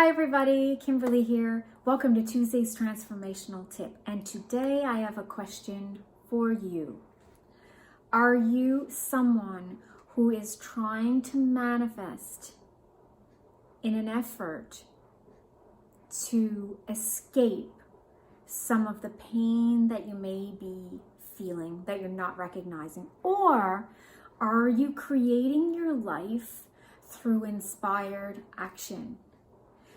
Hi everybody, Kimberly here. Welcome to Tuesday's Transformational Tip. And today I have a question for you. Are you someone who is trying to manifest in an effort to escape some of the pain that you may be feeling that you're not recognizing? Or are you creating your life through inspired action?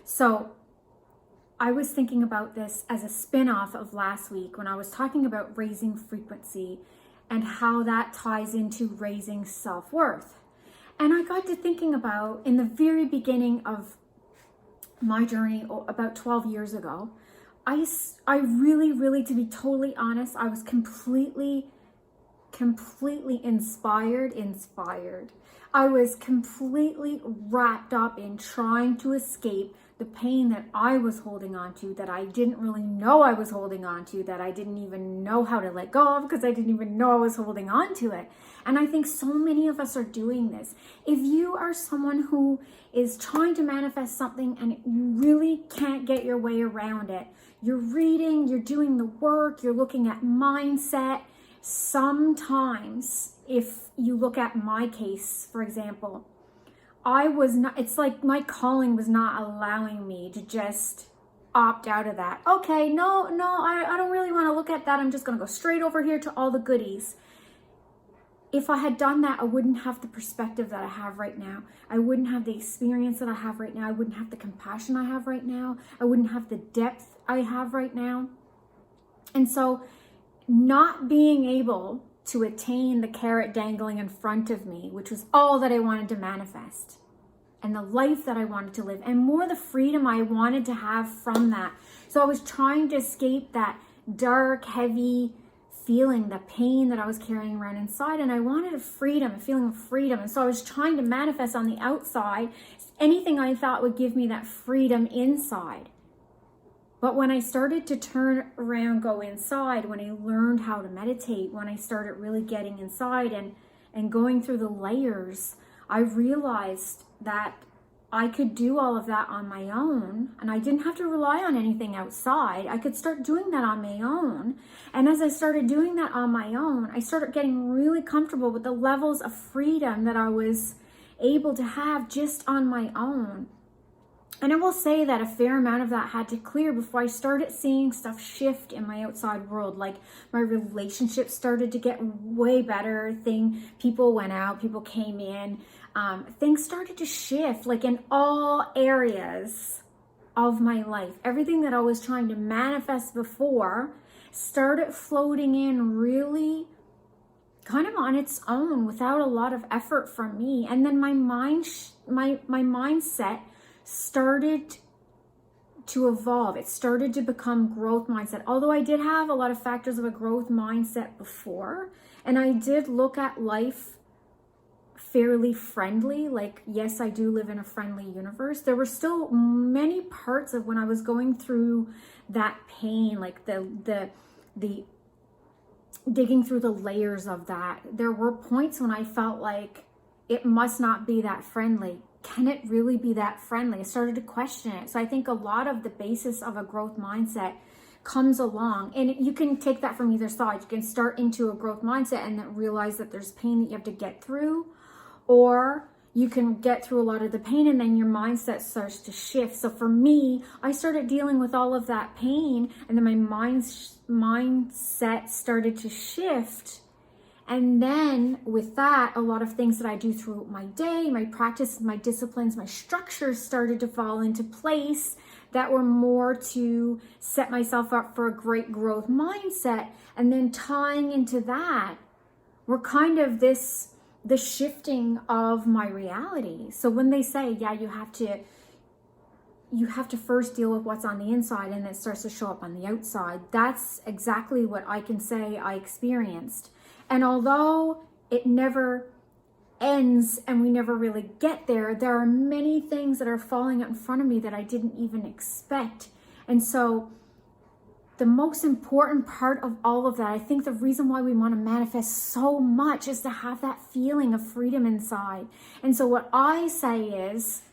So I was thinking about this as a spin-off of last week when I was talking about raising frequency and how that ties into raising self-worth. And I got to thinking about, in the very beginning of my journey about 12 years ago, I really, to be totally honest, I was completely inspired. I was completely wrapped up in trying to escape the pain that I was holding on to, that I didn't really know I was holding on to, that I didn't even know how to let go of because I didn't even know I was holding on to it. And I think so many of us are doing this. If you are someone who is trying to manifest something and you really can't get your way around it, you're reading, you're doing the work, you're looking at mindset. Sometimes, if you look at my case, for example, it's like my calling was not allowing me to just opt out of that. Okay, no, I don't really want to look at that. I'm just going to go straight over here to all the goodies. If I had done that, I wouldn't have the perspective that I have right now. I wouldn't have the experience that I have right now. I wouldn't have the compassion I have right now. I wouldn't have the depth I have right now. And so not being able to attain the carrot dangling in front of me, which was all that I wanted to manifest, and the life that I wanted to live, and more the freedom I wanted to have from that. So I was trying to escape that dark, heavy feeling, the pain that I was carrying around inside, and I wanted a feeling of freedom. And so I was trying to manifest on the outside anything I thought would give me that freedom inside. But when I started to turn around, go inside, when I learned how to meditate, when I started really getting inside and going through the layers, I realized that I could do all of that on my own, and I didn't have to rely on anything outside. I could start doing that on my own. And as I started doing that on my own, I started getting really comfortable with the levels of freedom that I was able to have just on my own. And I will say that a fair amount of that had to clear before I started seeing stuff shift in my outside world. Like my relationships started to get way better. People went out, people came in. Things started to shift, like in all areas of my life. Everything that I was trying to manifest before started floating in really kind of on its own without a lot of effort from me. And then my mindset started to evolve. It started to become growth mindset. Although I did have a lot of factors of a growth mindset before, and I did look at life fairly friendly. Like, yes, I do live in a friendly universe. There were still many parts of when I was going through that pain, like the digging through the layers of that. There were points when I felt like it must not be that friendly. Can it really be that friendly? I started to question it. So I think a lot of the basis of a growth mindset comes along, and you can take that from either side. You can start into a growth mindset and then realize that there's pain that you have to get through, or you can get through a lot of the pain and then your mindset starts to shift. So for me, I started dealing with all of that pain, and then my mindset started to shift. And then with that, a lot of things that I do throughout my day, my practice, my disciplines, my structures started to fall into place that were more to set myself up for a great growth mindset. And then tying into that, were kind of the shifting of my reality. So when they say, yeah, you have to first deal with what's on the inside and then it starts to show up on the outside, that's exactly what I can say I experienced. And although it never ends and we never really get there, there are many things that are falling out in front of me that I didn't even expect. And so the most important part of all of that, I think the reason why we want to manifest so much is to have that feeling of freedom inside. And so what I say is,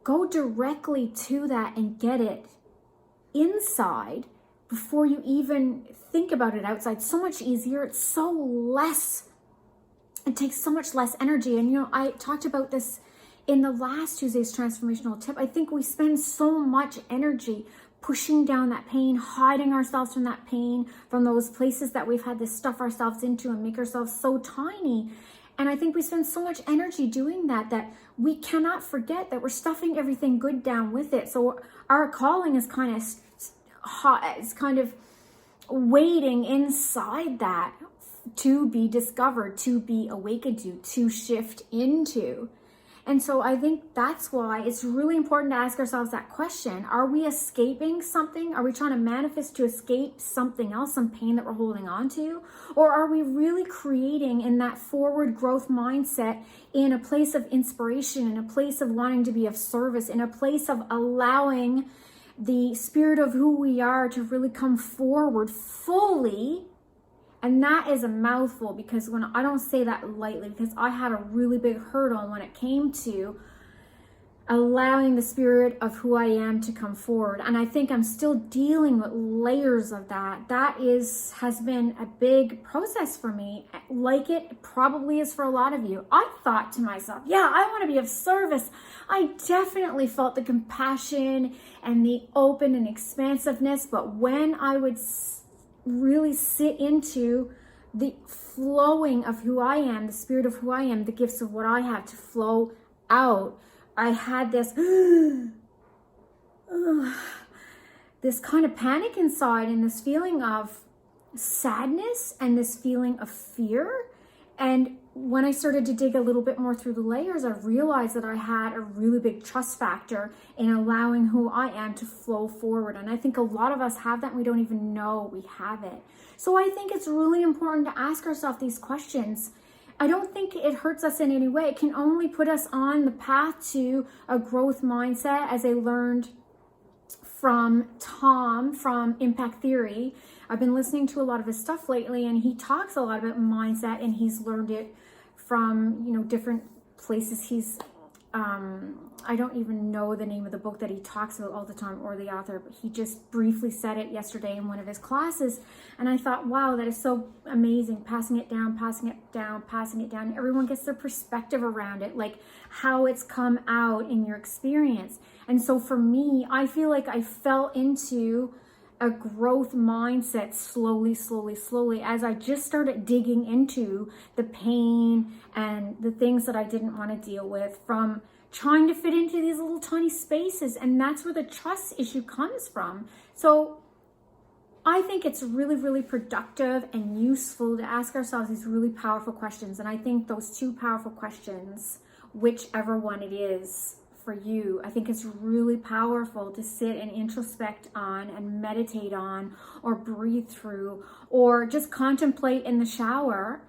go directly to that and get it inside before you even think about it outside. So much easier. It's so less, it takes so much less energy. And, you know, I talked about this in the last Tuesday's transformational tip. I think we spend so much energy pushing down that pain, hiding ourselves from that pain, from those places that we've had to stuff ourselves into and make ourselves so tiny. And I think we spend so much energy doing that, that we cannot forget that we're stuffing everything good down with it. So our calling is kind of hot, it's kind of waiting inside that to be discovered, to be awakened to shift into. And so I think that's why it's really important to ask ourselves that question. Are we escaping something? Are we trying to manifest to escape something else, some pain that we're holding on to? Or are we really creating in that forward growth mindset, in a place of inspiration, in a place of wanting to be of service, in a place of allowing the spirit of who we are to really come forward fully? And that is a mouthful, because when I don't say that lightly, because I had a really big hurdle when it came to allowing the spirit of who I am to come forward. And I think I'm still dealing with layers of that. That has been a big process for me, like it probably is for a lot of you. I thought to myself, yeah, I want to be of service. I definitely felt the compassion and the open and expansiveness, but when I would really sit into the flowing of who I am, the spirit of who I am, the gifts of what I have to flow out, I had this this kind of panic inside, and this feeling of sadness and this feeling of fear. And when I started to dig a little bit more through the layers, I realized that I had a really big trust factor in allowing who I am to flow forward. And I think a lot of us have that and we don't even know we have it. So I think it's really important to ask ourselves these questions. I don't think it hurts us in any way. It can only put us on the path to a growth mindset, as I learned from Tom from Impact Theory. I've been listening to a lot of his stuff lately, and he talks a lot about mindset, and he's learned it from, you know, different places. He's I don't even know the name of the book that he talks about all the time, or the author, but he just briefly said it yesterday in one of his classes. And I thought, wow, that is so amazing. Passing it down, passing it down, passing it down. Everyone gets their perspective around it, like how it's come out in your experience. And so for me, I feel like I fell into a growth mindset slowly as I just started digging into the pain and the things that I didn't want to deal with, from trying to fit into these little tiny spaces. And that's where the trust issue comes from. So I think it's really productive and useful to ask ourselves these really powerful questions. And I think those two powerful questions, whichever one it is for you, I think it's really powerful to sit and introspect on and meditate on, or breathe through, or just contemplate in the shower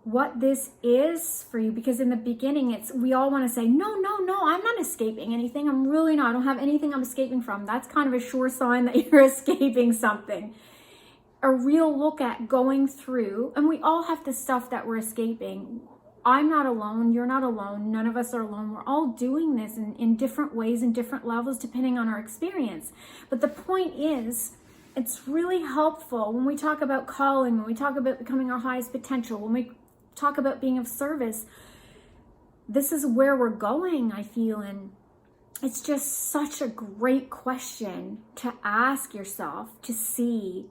what this is for you. Because in the beginning, we all want to say, no, I'm not escaping anything. I'm really not. I don't have anything I'm escaping from. That's kind of a sure sign that you're escaping something. A real look at going through, and we all have the stuff that we're escaping. I'm not alone. You're not alone. None of us are alone. We're all doing this in different ways and different levels depending on our experience. But the point is, it's really helpful when we talk about calling, when we talk about becoming our highest potential, when we talk about being of service. This is where we're going, I feel. And it's just such a great question to ask yourself, to see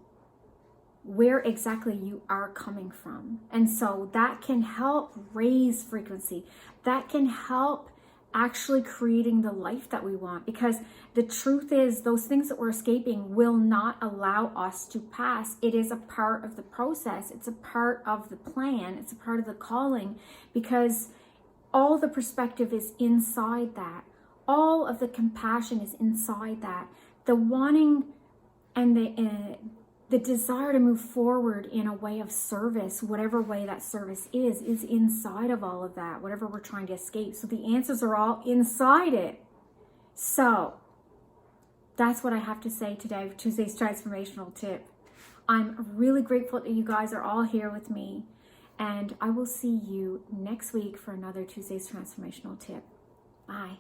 where exactly you are coming from. And so that can help raise frequency. That can help actually creating the life that we want. Because the truth is, those things that we're escaping will not allow us to pass. It is a part of the process. It's a part of the plan. It's a part of the calling, because all the perspective is inside that. All of the compassion is inside that. The wanting and the desire to move forward in a way of service, whatever way that service is inside of all of that, whatever we're trying to escape. So the answers are all inside it. So that's what I have to say today for Tuesday's transformational tip. I'm really grateful that you guys are all here with me, and I will see you next week for another Tuesday's transformational tip. Bye.